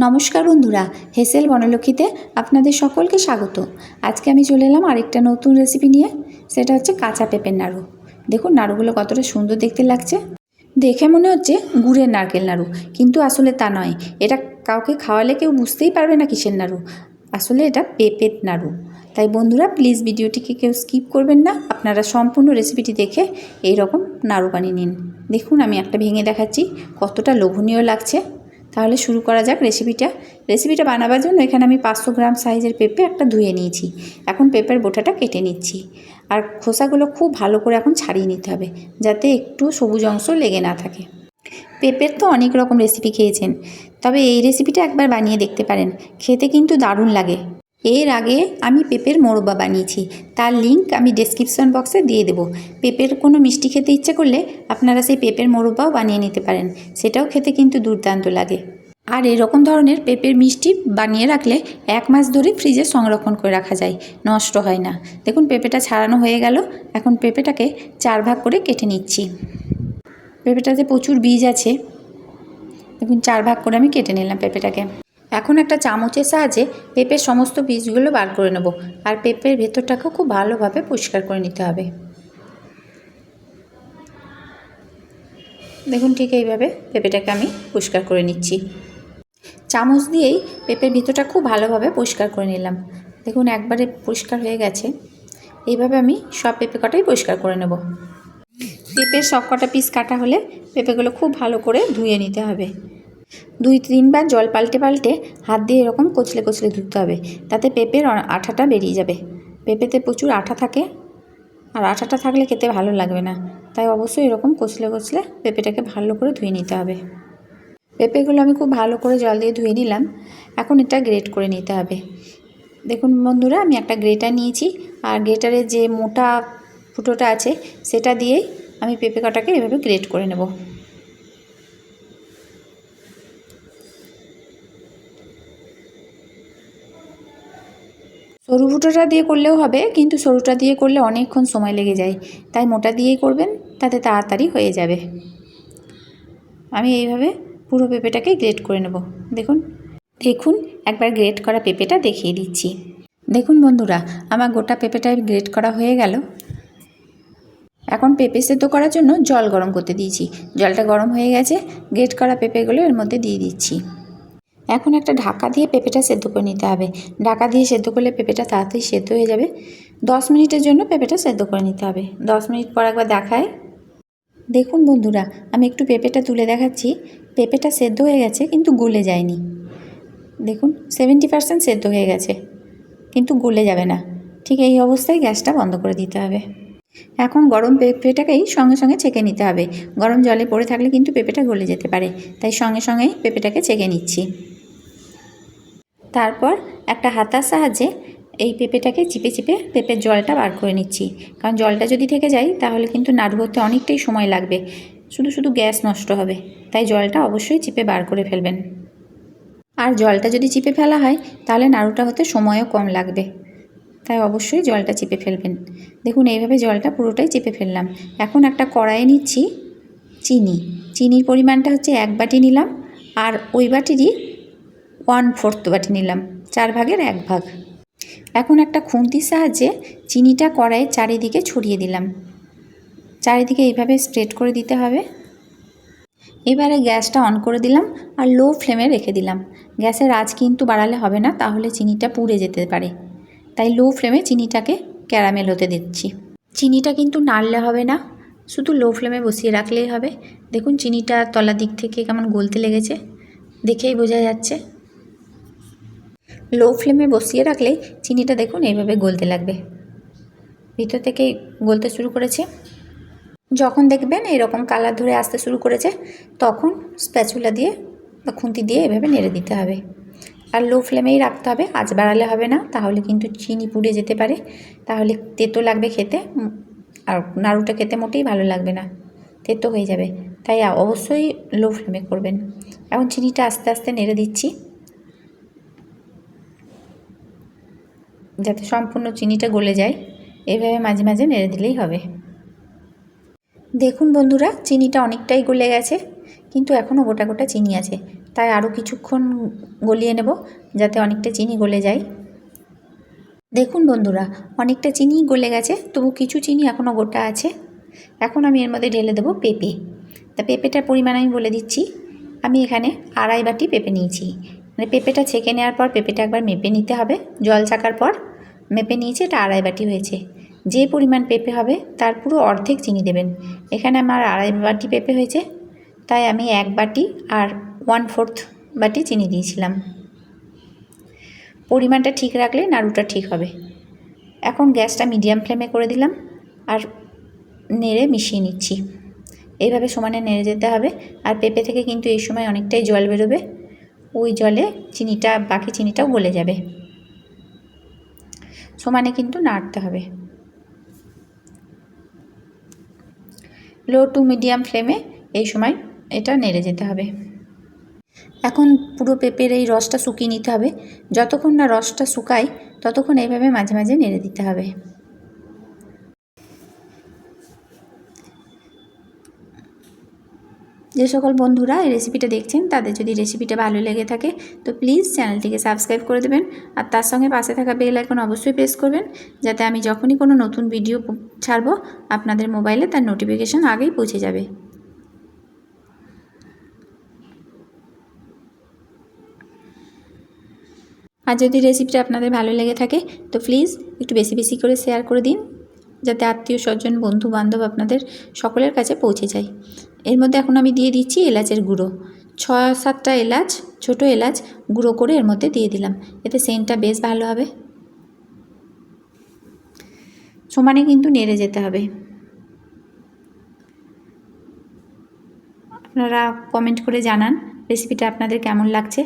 নমস্কার বন্ধুরা, হেসেল বনলক্ষ্মীতে আপনাদের সকলকে স্বাগত। আজকে আমি চলে এলাম আরেকটা নতুন রেসিপি নিয়ে। সেটা হচ্ছে কাঁচা পেঁপের নাড়ু। দেখুন নাড়ুগুলো কতটা সুন্দর দেখতে লাগছে। দেখে মনে হচ্ছে গুড়ের নারকেল নাড়ু, কিন্তু আসলে তা নয়। এটা কাউকে খাওয়ালে কেউ বুঝতেই পারবে না কিসের নাড়ু। আসলে এটা পেঁপের নাড়ু। তাই বন্ধুরা প্লিজ ভিডিওটিকে কেউ স্কিপ করবেন না, আপনারা সম্পূর্ণ রেসিপিটি দেখে এই রকম নাড়ু বানিয়ে নিন। দেখুন আমি একটা ভেঙে দেখাচ্ছি, কতটা লোভনীয় লাগছে। তাহলে শুরু করা যাক রেসিপিটা বানাবার জন্য এখানে আমি 500 গ্রাম সাইজের পেঁপে একটা ধুয়ে নিয়েছি। এখন পেঁপের বোটাটা কেটে নিচ্ছি, আর খোসাগুলো খুব ভালো করে এখন ছাড়িয়ে নিতে হবে, যাতে একটু সবুজ অংশ লেগে না থাকে। পেঁপের তো অনেক রকম রেসিপি খেয়েছেন, তবে এই রেসিপিটা একবার বানিয়ে দেখতে পারেন, খেতে কিন্তু দারুণ লাগে। এর আগে আমি পেঁপের মোরব্বা বানিয়েছি, তার লিঙ্ক আমি ডেসক্রিপশন বক্সে দিয়ে দেবো। পেঁপের কোনো মিষ্টি খেতে ইচ্ছে করলে আপনারা সেই পেঁপের মোরব্বাও বানিয়ে নিতে পারেন, সেটাও খেতে কিন্তু দুর্দান্ত লাগে। আর এরকম ধরনের পেঁপের মিষ্টি বানিয়ে রাখলে 1 মাস ধরে ফ্রিজে সংরক্ষণ করে রাখা যায়, নষ্ট হয় না। দেখুন পেঁপেটা ছাড়ানো হয়ে গেল। এখন পেঁপেটাকে 4 ভাগ করে কেটে নিচ্ছি। পেঁপেটাতে প্রচুর বীজ আছে, দেখুন 4 ভাগ করে আমি কেটে নিলাম পেঁপেটাকে। এখন একটা চামচের সাহায্যে পেঁপের সমস্ত বীজগুলো বার করে নেব, আর পেঁপের ভেতরটাকেও খুব ভালোভাবে পরিষ্কার করে নিতে হবে। দেখুন ঠিক এইভাবে পেঁপেটাকে আমি পরিষ্কার করে নিচ্ছি। চামচ দিয়েই পেঁপের ভিতরটা খুব ভালোভাবে পরিষ্কার করে নিলাম। দেখুন একবারে পরিষ্কার হয়ে গেছে। এইভাবে আমি সব পেঁপে কটাই পরিষ্কার করে নেব। পেঁপের সব কটা পিস কাটা হলে পেঁপেগুলো খুব ভালো করে ধুয়ে নিতে হবে। 2-3 বার জল পাল্টে পাল্টে হাত দিয়ে এরকম কচলে কচলে ধুতে হবে, তাতে পেঁপের আঠাটা বেরিয়ে যাবে। পেঁপেতে প্রচুর আঠা থাকে, আর আঠাটা থাকলে খেতে ভালো লাগবে না। তাই অবশ্যই এরকম কচলে কচলে পেঁপেটাকে ভালো করে ধুয়ে নিতে হবে। পেঁপেগুলো আমি খুব ভালো করে জল দিয়ে ধুয়ে নিলাম। এখন এটা গ্রেট করে নিতে হবে। দেখুন বন্ধুরা আমি একটা গ্রেটার নিয়েছি, আর গ্রেটারের যে মোটা ফুটোটা আছে সেটা দিয়েই আমি পেঁপে কটাকে এভাবে গ্রেট করে নেব। সরু ফুটোটা দিয়ে করলেও হবে, কিন্তু সরুটা দিয়ে করলে অনেকক্ষণ সময় লেগে যায়, তাই মোটা দিয়েই করবেন, তাতে তাড়াতাড়ি হয়ে যাবে। আমি এইভাবে পুরো পেঁপেটাকে গ্রেট করে নেব। দেখুন একবার গ্রেট করা পেঁপেটা দেখিয়ে দিচ্ছি। দেখুন বন্ধুরা আমার গোটা পেঁপেটা গ্রেট করা হয়ে গেল। এখন পেঁপে সেদ্ধ করার জন্য জল গরম করতে দিয়েছি। জলটা গরম হয়ে গেছে, গ্রেট করা পেঁপেগুলো এর মধ্যে দিয়ে দিচ্ছি। এখন একটা ঢাকা দিয়ে পেঁপেটা সেদ্ধ করে নিতে হবে। ঢাকা দিয়ে সেদ্ধ করলে পেঁপেটা তাড়াতাড়ি সেদ্ধ হয়ে যাবে। 10 মিনিটের জন্য পেঁপেটা সেদ্ধ করে নিতে হবে। 10 মিনিট পর একবার দেখায়। দেখুন বন্ধুরা আমি একটু পেঁপেটা তুলে দেখাচ্ছি। পেঁপেটা সেদ্ধ হয়ে গেছে কিন্তু গলে যায়নি। দেখুন 70% সেদ্ধ হয়ে গেছে, কিন্তু গলে যাবে না। ঠিক এই অবস্থায় গ্যাসটা বন্ধ করে দিতে হবে। এখন গরম পেঁপেটাকেই সঙ্গে সঙ্গে ছেঁকে নিতে হবে। গরম জলে পড়ে থাকলে কিন্তু পেঁপেটা গলে যেতে পারে, তাই সঙ্গে সঙ্গেই পেঁপেটাকে ছেঁকে নিচ্ছি। তারপর একটা হাতার সাহায্যে এই পেঁপেটাকে চিপে চিপে পেঁপের জলটা বার করে নিচ্ছি, কারণ জলটা যদি থেকে যায় তাহলে কিন্তু নাড়ু হতে অনেকটাই সময় লাগবে, শুধু শুধু গ্যাস নষ্ট হবে। তাই জলটা অবশ্যই চিপে বার করে ফেলবেন। আর জলটা যদি চিপে ফেলা হয় তাহলে নাড়ুটা হতে সময়ও কম লাগবে, তাই অবশ্যই জলটা চিপে ফেলবেন। দেখুন এইভাবে জলটা পুরোটাই চিপে ফেললাম। এখন একটা কড়াইয়ে নিচ্ছি চিনির পরিমাণটা হচ্ছে 1 বাটি নিলাম, আর ওই বাটিরই 1/4 বাটি নিলাম, 4 ভাগের 1 ভাগ। এখন একটা খুন্তির সাহায্যে চিনিটা কড়াইয়ের চারিদিকে ছড়িয়ে দিলাম। চারিদিকে এইভাবে স্প্রেড করে দিতে হবে। এবারে গ্যাসটা অন করে দিলাম আর লো ফ্লেমে রেখে দিলাম। গ্যাসের আঁচ কিন্তু বাড়ালে হবে না, তাহলে চিনিটা পুড়ে যেতে পারে। তাই লো ফ্লেমে চিনিটাকে ক্যারামেল হতে দিচ্ছি। চিনিটা কিন্তু নাড়লে হবে না, শুধু লো ফ্লেমে বসিয়ে রাখলেই হবে। দেখুন চিনিটা তলার দিক থেকে কেমন গলতে লেগেছে, দেখেই বোঝা যাচ্ছে। লো ফ্লেমে বসিয়ে রাখলেই চিনিটা দেখুন এইভাবে গলতে লাগবে, ভিতর থেকে গলতে শুরু করেছে। যখন দেখবেন এরকম কালার ধরে আসতে শুরু করেছে, তখন স্প্যাচুলা দিয়ে বা খুন্তি দিয়ে এভাবে নেড়ে দিতে হবে। আর লো ফ্লেমেই রাখতে হবে, আঁচ বাড়ালে হবে না, তাহলে কিন্তু চিনি পুড়ে যেতে পারে, তাহলে তেতো লাগবে খেতে, আর নাড়ুটা খেতে মোটেই ভালো লাগবে না, তেতো হয়ে যাবে। তাই অবশ্যই লো ফ্লেমে করবেন। এখন চিনিটা আস্তে আস্তে নেড়ে দিচ্ছি, যাতে সম্পূর্ণ চিনিটা গলে যায়। এইভাবে মাঝে মাঝে নেড়ে দিলেই হবে। দেখুন বন্ধুরা চিনিটা অনেকটাই গলে গেছে, কিন্তু এখনও গোটা গোটা চিনি আছে। তাই আরও কিছুক্ষণ গলিয়ে নেব যাতে অনেকটা চিনি গলে যায়। দেখুন বন্ধুরা, অনেকটা চিনি গলে গেছে, তবু কিছু চিনি এখনও গোটা আছে। এখন আমি এর মধ্যে ঢেলে দেবো পেঁপে। তা পেঁপেটার পরিমাণ আমি বলে দিচ্ছি। আমি এখানে 2.5 বাটি পেঁপে নিয়েছি। মানে পেঁপেটা ছেঁকে নেওয়ার পর পেঁপেটা একবার মেপে নিতে হবে, জল ছাকার পর মেপে নিয়েছি, এটা 2.5 বাটি হয়েছে। যে পরিমাণ পেঁপে হবে তার পুরো অর্ধেক চিনি দেবেন। এখানে আমার 2.5 বাটি পেঁপে হয়েছে, তাই আমি 1 বাটি আর 1/4 বাটি চিনি দিয়েছিলাম। পরিমাণটা ঠিক রাখলে নাড়ুটা ঠিক হবে। এখন গ্যাসটা মিডিয়াম ফ্লেমে করে দিলাম আর নেড়ে মিশিয়ে নিচ্ছি। এইভাবে সমানে নেড়ে যেতে হবে। আর পেঁপে থেকে কিন্তু এই সময় অনেকটাই জল বেরোবে, ওই জলে বাকি চিনিটাও গলে যাবে। সমানে কিন্তু নাড়তে হবে। লো টু মিডিয়াম ফ্লেমে এই সময় এটা নেড়ে যেতে হবে। এখন পুরো পেঁপের এই রসটা শুকিয়ে নিতে হবে। যতক্ষণ না রসটা শুকায় ততক্ষণ এইভাবে মাঝে মাঝে নেড়ে দিতে হবে। যে সকল বন্ধুরা এই রেসিপিটা দেখছেন তাদের যদি রেসিপিটা ভালো লেগে থাকে তো প্লিজ চ্যানেলটিকে সাবস্ক্রাইব করে দেবেন, আর তার সঙ্গে পাশে থাকা বেল আইকন অবশ্যই প্রেস করবেন, যাতে আমি যখনই কোনো নতুন ভিডিও ছাড়বো আপনাদের মোবাইলে তার নোটিফিকেশান আগেই পৌঁছে যাবে। আর যদি রেসিপিটা আপনাদের ভালো লেগে থাকে তো প্লিজ একটু বেশি বেশি করে শেয়ার করে দিন, যাতে আত্মীয় স্বজন বন্ধু বান্ধব আপনাদের সকলের কাছে পৌঁছে যায়। এর মধ্যে এখন আমি দিয়ে দিচ্ছি এলাচের গুঁড়ো। 6-7টা এলাচ, ছোটো এলাচ গুঁড়ো করে এর মধ্যে দিয়ে দিলাম, এতে সেন্টটা বেশ ভালো হবে। সমানে কিন্তু নেড়ে যেতে হবে। আপনারা কমেন্ট করে জানান রেসিপিটা আপনাদের কেমন লাগছে,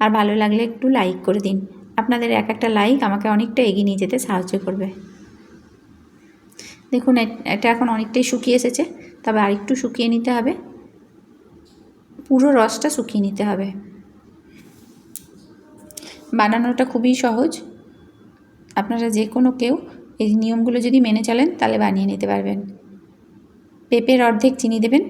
আর ভালো লাগলে একটু লাইক করে দিন। আপনাদের একটা লাইক আমাকে অনেকটা এগিয়ে নিয়ে যেতে সাহায্য করবে। দেখুন এটা এখন অনেকটাই শুকিয়ে এসেছে, তবে আরেকটু শুকিয়ে নিতে হবে, পুরো রসটা শুকিয়ে নিতে হবে। বানানোটা খুবই সহজ, আপনারা যে কোনো কেউ এই নিয়মগুলো যদি মেনে চলেন তাহলে বানিয়ে নিতে পারবেন। পেঁপের অর্ধেক চিনি দেবেন,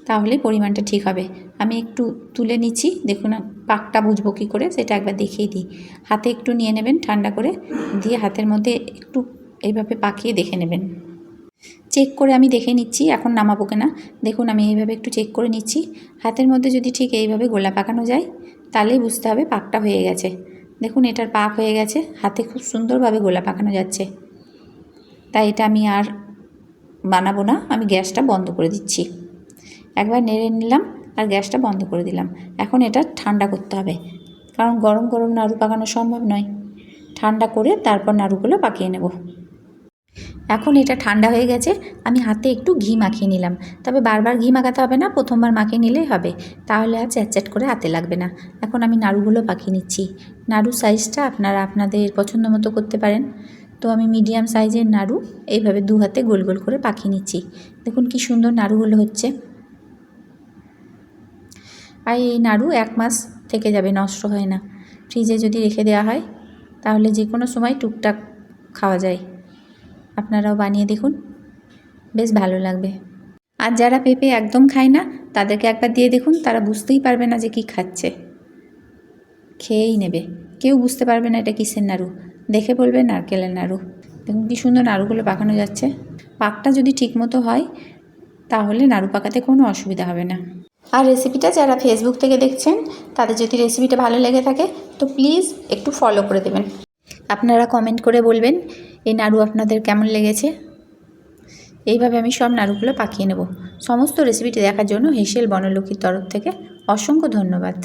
তাহলে পরিমাণটা ঠিক হবে। আমি একটু তুলে নিচ্ছি, দেখুন পাকটা বুঝবো কী করে সেটা একবার দেখিয়ে দিই। হাতে একটু নিয়ে নেবেন ঠান্ডা করে, দিয়ে হাতের মধ্যে একটু এইভাবে পাকিয়ে দেখে নেবেন। চেক করে আমি দেখে নিচ্ছি এখন নামাবো কিনা। দেখুন আমি এইভাবে একটু চেক করে নিচ্ছি, হাতের মধ্যে যদি ঠিক এইভাবে গোলা পাকানো যায় তাহলেই বুঝতে হবে পাকটা হয়ে গেছে। দেখুন এটার পাক হয়ে গেছে, হাতে খুব সুন্দরভাবে গোলা পাকানো যাচ্ছে। তাই এটা আমি আর বানাবো না, আমি গ্যাসটা বন্ধ করে দিচ্ছি। একবার নেড়ে নিলাম আর গ্যাসটা বন্ধ করে দিলাম। এখন এটা ঠান্ডা করতে হবে, কারণ গরম গরম নাড়ু পাকানো সম্ভব নয়। ঠান্ডা করে তারপর নাড়ুগুলো পাকিয়ে নেব। এখন এটা ঠান্ডা হয়ে গেছে, আমি হাতে একটু ঘি মাখিয়ে নিলাম। তবে বারবার ঘি মাখাতে হবে না, প্রথমবার মাখিয়ে নিলেই হবে, তাহলে আর চ্যাটচ্যাট করে হাতে লাগবে না। এখন আমি নাড়ুগুলো পাকিয়ে নিচ্ছি। নাড়ুর সাইজটা আপনারা আপনাদের পছন্দ মতো করতে পারেন। তো আমি মিডিয়াম সাইজের নাড়ু এইভাবে দু হাতে গোল গোল করে পাকিয়ে নিচ্ছি। দেখুন কি সুন্দর নাড়ুগুলো হচ্ছে। আর এই নাড়ু 1 মাস থেকে যাবে, নষ্ট হয় না। ফ্রিজে যদি রেখে দেওয়া হয় তাহলে যে কোনো সময় টুকটাক খাওয়া যায়। আপনারাও বানিয়ে দেখুন, বেশ ভালো লাগবে। আর যারা পেঁপে একদম খায় না তাদেরকে একবার দিয়ে দেখুন, তারা বুঝতেই পারবে না যে কি খাচ্ছে, খেয়েই নেবে। কেউ বুঝতে পারবে না এটা কিসের নাড়ু, দেখে বলবে নারকেলের নাড়ু। দেখুন কি সুন্দর নাড়ুগুলো পাকানো যাচ্ছে। পাকটা যদি ঠিকমতো হয় তাহলে নাড়ু পাকাতে কোনো অসুবিধা হবে না। আর রেসিপিটা যারা ফেসবুক থেকে দেখছেন তাদের যদি রেসিপিটা ভালো লেগে থাকে তো প্লিজ একটু ফলো করে দেবেন। আপনারা কমেন্ট করে বলবেন এই নাড়ু আপনাদের কেমন লেগেছে। এইভাবে আমি সব নাড়ুগুলো পাকিয়ে নেব। সমস্ত রেসিপিটি দেখার জন্য হেসেল বনলক্ষ্মীর তরফ থেকে অসংখ্য ধন্যবাদ।